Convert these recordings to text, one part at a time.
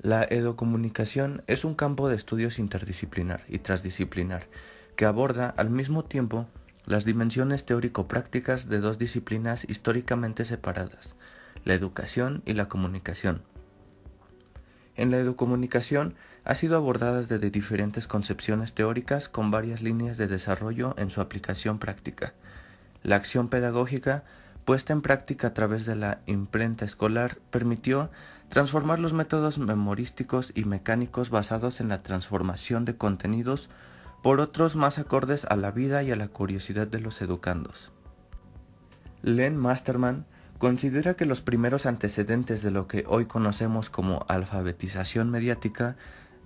La educomunicación es un campo de estudios interdisciplinar y transdisciplinar que aborda al mismo tiempo las dimensiones teórico-prácticas de dos disciplinas históricamente separadas, la educación y la comunicación. En la educomunicación ha sido abordada desde diferentes concepciones teóricas con varias líneas de desarrollo en su aplicación práctica. La acción pedagógica, puesta en práctica a través de la imprenta escolar, permitió transformar los métodos memorísticos y mecánicos basados en la transformación de contenidos por otros más acordes a la vida y a la curiosidad de los educandos. Len Masterman considera que los primeros antecedentes de lo que hoy conocemos como alfabetización mediática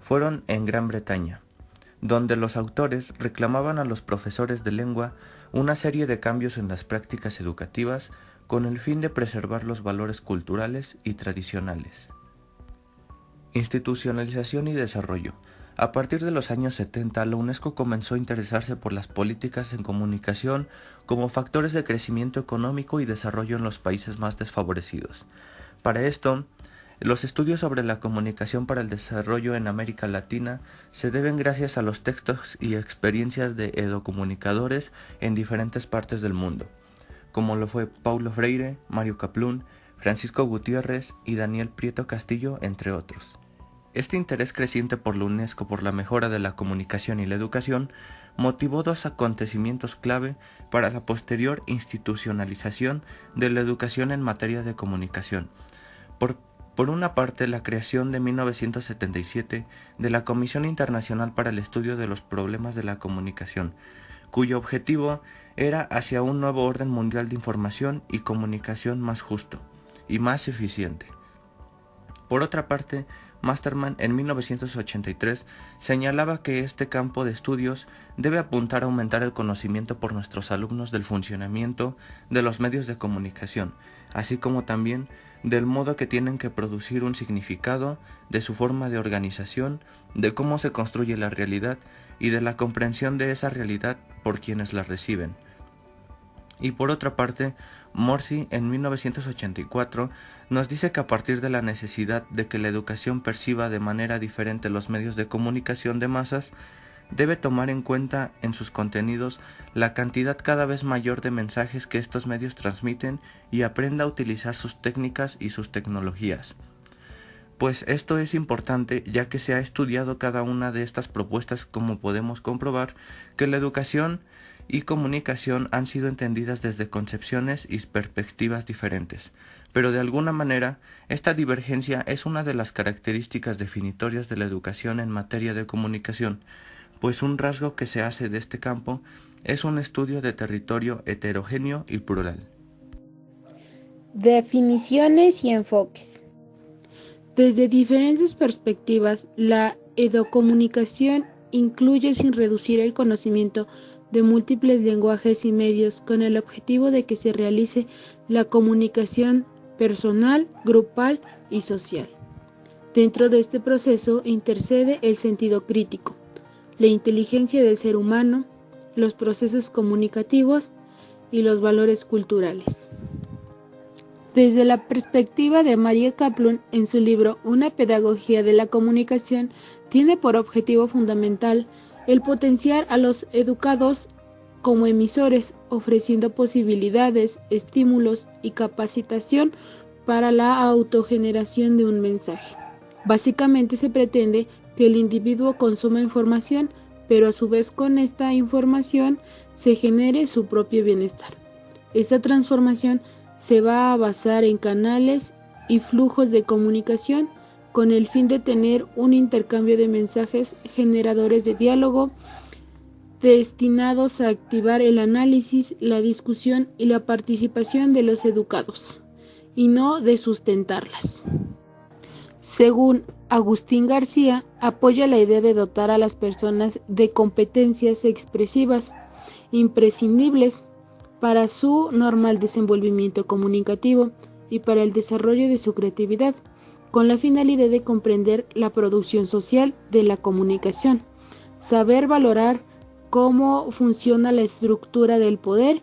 fueron en Gran Bretaña, donde los autores reclamaban a los profesores de lengua una serie de cambios en las prácticas educativas con el fin de preservar los valores culturales y tradicionales. Institucionalización y desarrollo. A partir de los años 70, la UNESCO comenzó a interesarse por las políticas en comunicación como factores de crecimiento económico y desarrollo en los países más desfavorecidos. Para esto, los estudios sobre la comunicación para el desarrollo en América Latina se deben gracias a los textos y experiencias de educomunicadores en diferentes partes del mundo, como lo fue Paulo Freire, Mario Kaplún, Francisco Gutiérrez y Daniel Prieto Castillo, entre otros. Este interés creciente por la UNESCO por la mejora de la comunicación y la educación motivó dos acontecimientos clave para la posterior institucionalización de la educación en materia de comunicación. Por una parte, la creación de 1977 de la Comisión Internacional para el Estudio de los Problemas de la Comunicación, cuyo objetivo era hacia un nuevo orden mundial de información y comunicación más justo y más eficiente. Por otra parte, Masterman en 1983 señalaba que este campo de estudios debe apuntar a aumentar el conocimiento por nuestros alumnos del funcionamiento de los medios de comunicación, así como también del modo que tienen que producir un significado, de su forma de organización, de cómo se construye la realidad y de la comprensión de esa realidad por quienes la reciben. Y por otra parte, Morsi en 1984 nos dice que a partir de la necesidad de que la educación perciba de manera diferente los medios de comunicación de masas, debe tomar en cuenta en sus contenidos la cantidad cada vez mayor de mensajes que estos medios transmiten y aprenda a utilizar sus técnicas y sus tecnologías. Pues esto es importante ya que se ha estudiado cada una de estas propuestas, como podemos comprobar que la educación y comunicación han sido entendidas desde concepciones y perspectivas diferentes, pero de alguna manera esta divergencia es una de las características definitorias de la educación en materia de comunicación, pues un rasgo que se hace de este campo es un estudio de territorio heterogéneo y plural. Definiciones y enfoques. Desde diferentes perspectivas, la educomunicación incluye, sin reducir el conocimiento de múltiples lenguajes y medios, con el objetivo de que se realice la comunicación personal, grupal y social. Dentro de este proceso intercede el sentido crítico, la inteligencia del ser humano, los procesos comunicativos y los valores culturales. Desde la perspectiva de Marie Kaplún, en su libro Una pedagogía de la comunicación, tiene por objetivo fundamental el potenciar a los educados como emisores, ofreciendo posibilidades, estímulos y capacitación para la autogeneración de un mensaje. Básicamente se pretende que el individuo consuma información, pero a su vez con esta información se genere su propio bienestar. Esta transformación se va a basar en canales y flujos de comunicación con el fin de tener un intercambio de mensajes generadores de diálogo destinados a activar el análisis, la discusión y la participación de los educados, y no de sustentarlas. Según Agustín García, apoya la idea de dotar a las personas de competencias expresivas imprescindibles para su normal desenvolvimiento comunicativo y para el desarrollo de su creatividad, con la finalidad de comprender la producción social de la comunicación, saber valorar cómo funciona la estructura del poder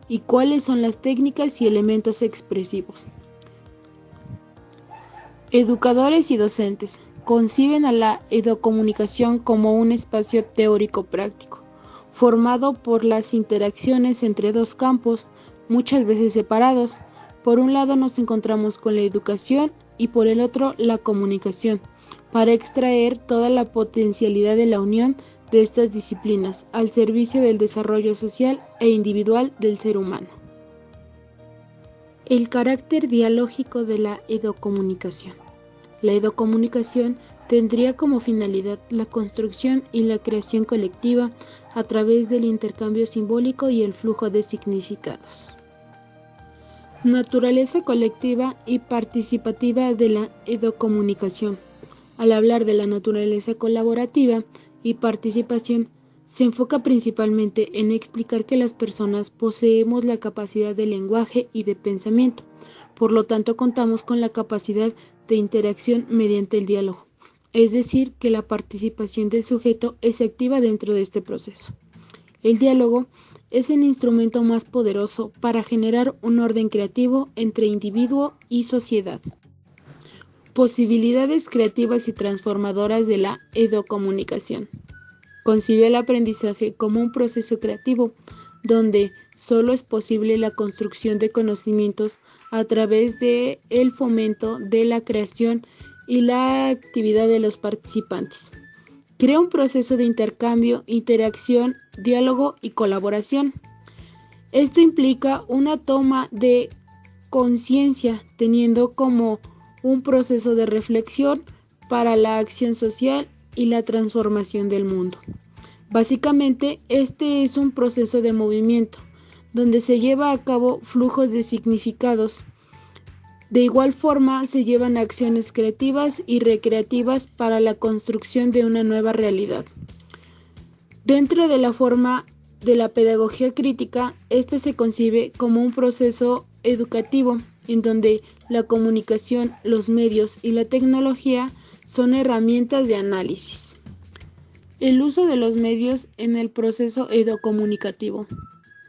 y cuáles son las técnicas y elementos expresivos. Educadores y docentes conciben a la educomunicación como un espacio teórico-práctico, formado por las interacciones entre dos campos, muchas veces separados. Por un lado nos encontramos con la educación y por el otro la comunicación, para extraer toda la potencialidad de la unión de estas disciplinas al servicio del desarrollo social e individual del ser humano. El carácter dialógico de la educomunicación. La educomunicación tendría como finalidad la construcción y la creación colectiva a través del intercambio simbólico y el flujo de significados. Naturaleza colectiva y participativa de la educomunicación. Al hablar de la naturaleza colaborativa y participación, se enfoca principalmente en explicar que las personas poseemos la capacidad de lenguaje y de pensamiento, por lo tanto contamos con la capacidad de interacción mediante el diálogo, es decir, que la participación del sujeto es activa dentro de este proceso. El diálogo es el instrumento más poderoso para generar un orden creativo entre individuo y sociedad. Posibilidades creativas y transformadoras de la educomunicación. Concibe el aprendizaje como un proceso creativo, donde solo es posible la construcción de conocimientos a través de el fomento de la creación y la actividad de los participantes. Crea un proceso de intercambio, interacción, diálogo y colaboración. Esto implica una toma de conciencia, teniendo como un proceso de reflexión para la acción social y la transformación del mundo. Básicamente, este es un proceso de movimiento, donde se lleva a cabo flujos de significados. De igual forma, se llevan acciones creativas y recreativas para la construcción de una nueva realidad. Dentro de la forma de la pedagogía crítica, este se concibe como un proceso educativo, en donde la comunicación, los medios y la tecnología son herramientas de análisis. El uso de los medios en el proceso educomunicativo.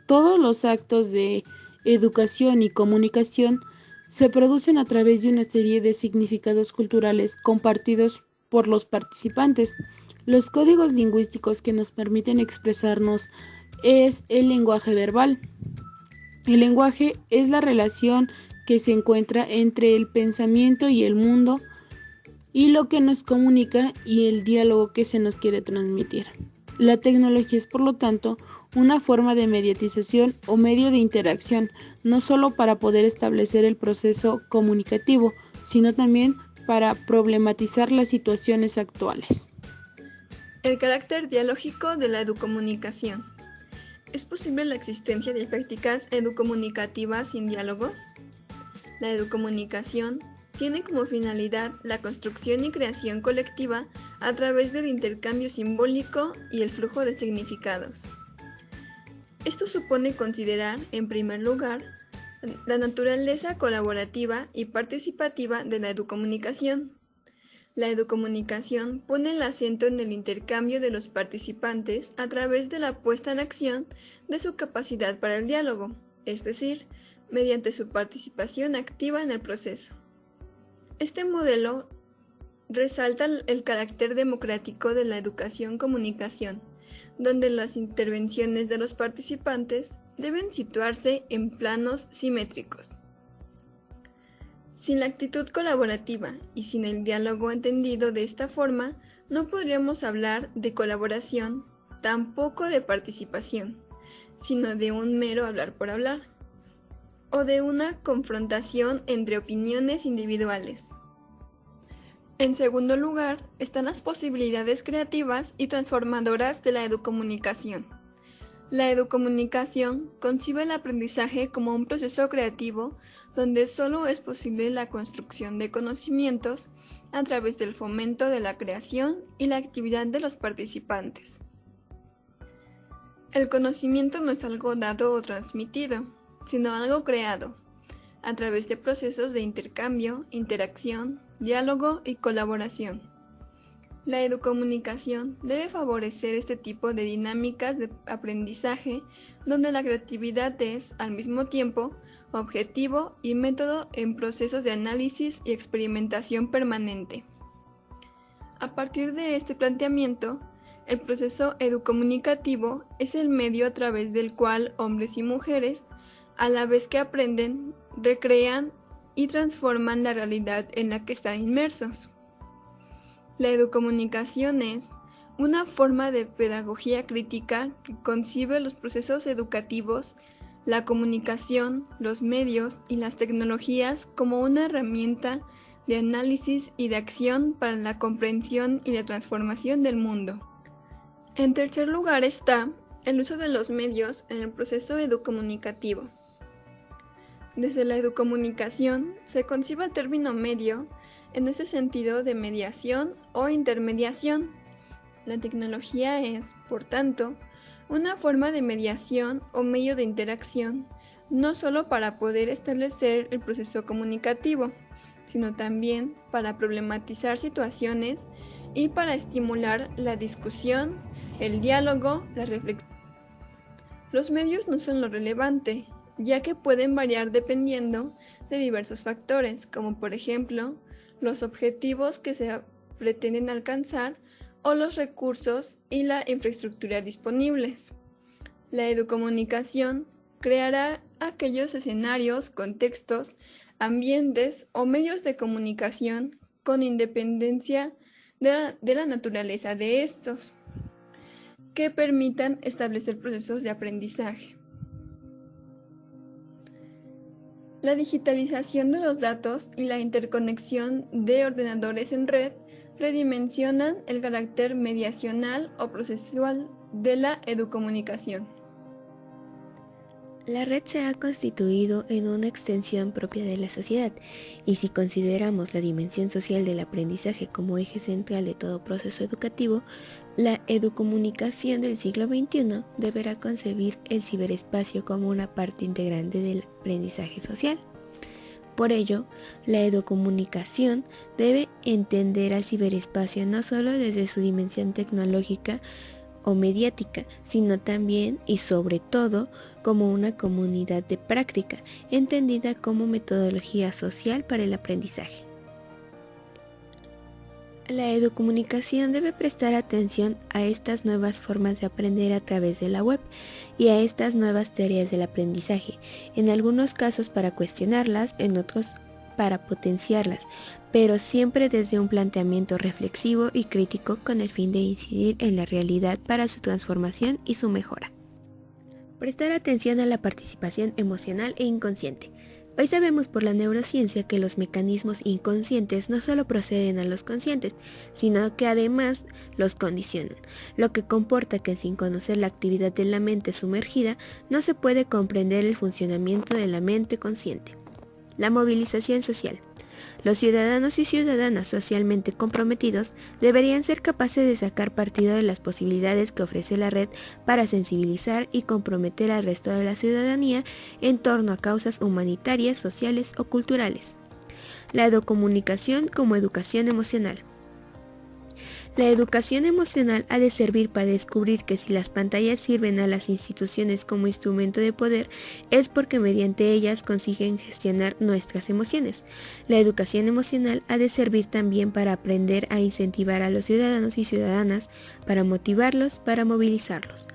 Todos los actos de educación y comunicación se producen a través de una serie de significados culturales compartidos por los participantes. Los códigos lingüísticos que nos permiten expresarnos es el lenguaje verbal. El lenguaje es la relación que se encuentra entre el pensamiento y el mundo, y lo que nos comunica y el diálogo que se nos quiere transmitir. La tecnología es, por lo tanto, una forma de mediatización o medio de interacción, no solo para poder establecer el proceso comunicativo, sino también para problematizar las situaciones actuales. El carácter dialógico de la educomunicación. ¿Es posible la existencia de prácticas educomunicativas sin diálogos? La educomunicación tiene como finalidad la construcción y creación colectiva a través del intercambio simbólico y el flujo de significados. Esto supone considerar, en primer lugar, la naturaleza colaborativa y participativa de la educomunicación. La educomunicación pone el acento en el intercambio de los participantes a través de la puesta en acción de su capacidad para el diálogo, es decir, mediante su participación activa en el proceso. Este modelo resalta el carácter democrático de la educación-comunicación, donde las intervenciones de los participantes deben situarse en planos simétricos. Sin la actitud colaborativa y sin el diálogo entendido de esta forma, no podríamos hablar de colaboración, tampoco de participación, sino de un mero hablar por hablar, o de una confrontación entre opiniones individuales. En segundo lugar, están las posibilidades creativas y transformadoras de la educomunicación. La educomunicación concibe el aprendizaje como un proceso creativo donde solo es posible la construcción de conocimientos a través del fomento de la creación y la actividad de los participantes. El conocimiento no es algo dado o transmitido, sino algo creado, a través de procesos de intercambio, interacción, diálogo y colaboración. La educomunicación debe favorecer este tipo de dinámicas de aprendizaje donde la creatividad es, al mismo tiempo, objetivo y método en procesos de análisis y experimentación permanente. A partir de este planteamiento, el proceso educomunicativo es el medio a través del cual hombres y mujeres, a la vez que aprenden, recrean y transforman la realidad en la que están inmersos. La educomunicación es una forma de pedagogía crítica que concibe los procesos educativos, la comunicación, los medios y las tecnologías como una herramienta de análisis y de acción para la comprensión y la transformación del mundo. En tercer lugar está el uso de los medios en el proceso educomunicativo. Desde la educomunicación se concibe el término medio en ese sentido de mediación o intermediación. La tecnología es, por tanto, una forma de mediación o medio de interacción, no solo para poder establecer el proceso comunicativo, sino también para problematizar situaciones y para estimular la discusión, el diálogo, la reflexión. Los medios no son lo relevante, ya que pueden variar dependiendo de diversos factores, como por ejemplo, los objetivos que se pretenden alcanzar o los recursos y la infraestructura disponibles. La educomunicación creará aquellos escenarios, contextos, ambientes o medios de comunicación con independencia de la naturaleza de estos, que permitan establecer procesos de aprendizaje. La digitalización de los datos y la interconexión de ordenadores en red redimensionan el carácter mediacional o procesual de la educomunicación. La red se ha constituido en una extensión propia de la sociedad, y si consideramos la dimensión social del aprendizaje como eje central de todo proceso educativo, la educomunicación del siglo XXI deberá concebir el ciberespacio como una parte integrante del aprendizaje social. Por ello, la educomunicación debe entender al ciberespacio no solo desde su dimensión tecnológica o mediática, sino también y sobre todo como una comunidad de práctica, entendida como metodología social para el aprendizaje. La educomunicación debe prestar atención a estas nuevas formas de aprender a través de la web y a estas nuevas teorías del aprendizaje, en algunos casos para cuestionarlas, en otros para potenciarlas, pero siempre desde un planteamiento reflexivo y crítico con el fin de incidir en la realidad para su transformación y su mejora. Prestar atención a la participación emocional e inconsciente. Hoy sabemos por la neurociencia que los mecanismos inconscientes no solo proceden a los conscientes, sino que además los condicionan, lo que comporta que sin conocer la actividad de la mente sumergida no se puede comprender el funcionamiento de la mente consciente. La movilización social. Los ciudadanos y ciudadanas socialmente comprometidos deberían ser capaces de sacar partido de las posibilidades que ofrece la red para sensibilizar y comprometer al resto de la ciudadanía en torno a causas humanitarias, sociales o culturales. La educomunicación como educación emocional. La educación emocional ha de servir para descubrir que si las pantallas sirven a las instituciones como instrumento de poder, es porque mediante ellas consiguen gestionar nuestras emociones. La educación emocional ha de servir también para aprender a incentivar a los ciudadanos y ciudadanas, para motivarlos, para movilizarlos.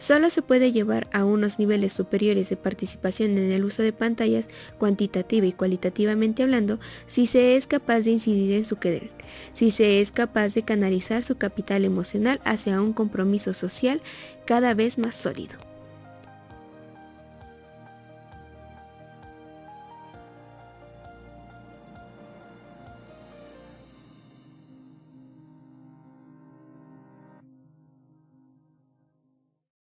Solo se puede llevar a unos niveles superiores de participación en el uso de pantallas, cuantitativa y cualitativamente hablando, si se es capaz de incidir en su querer, si se es capaz de canalizar su capital emocional hacia un compromiso social cada vez más sólido.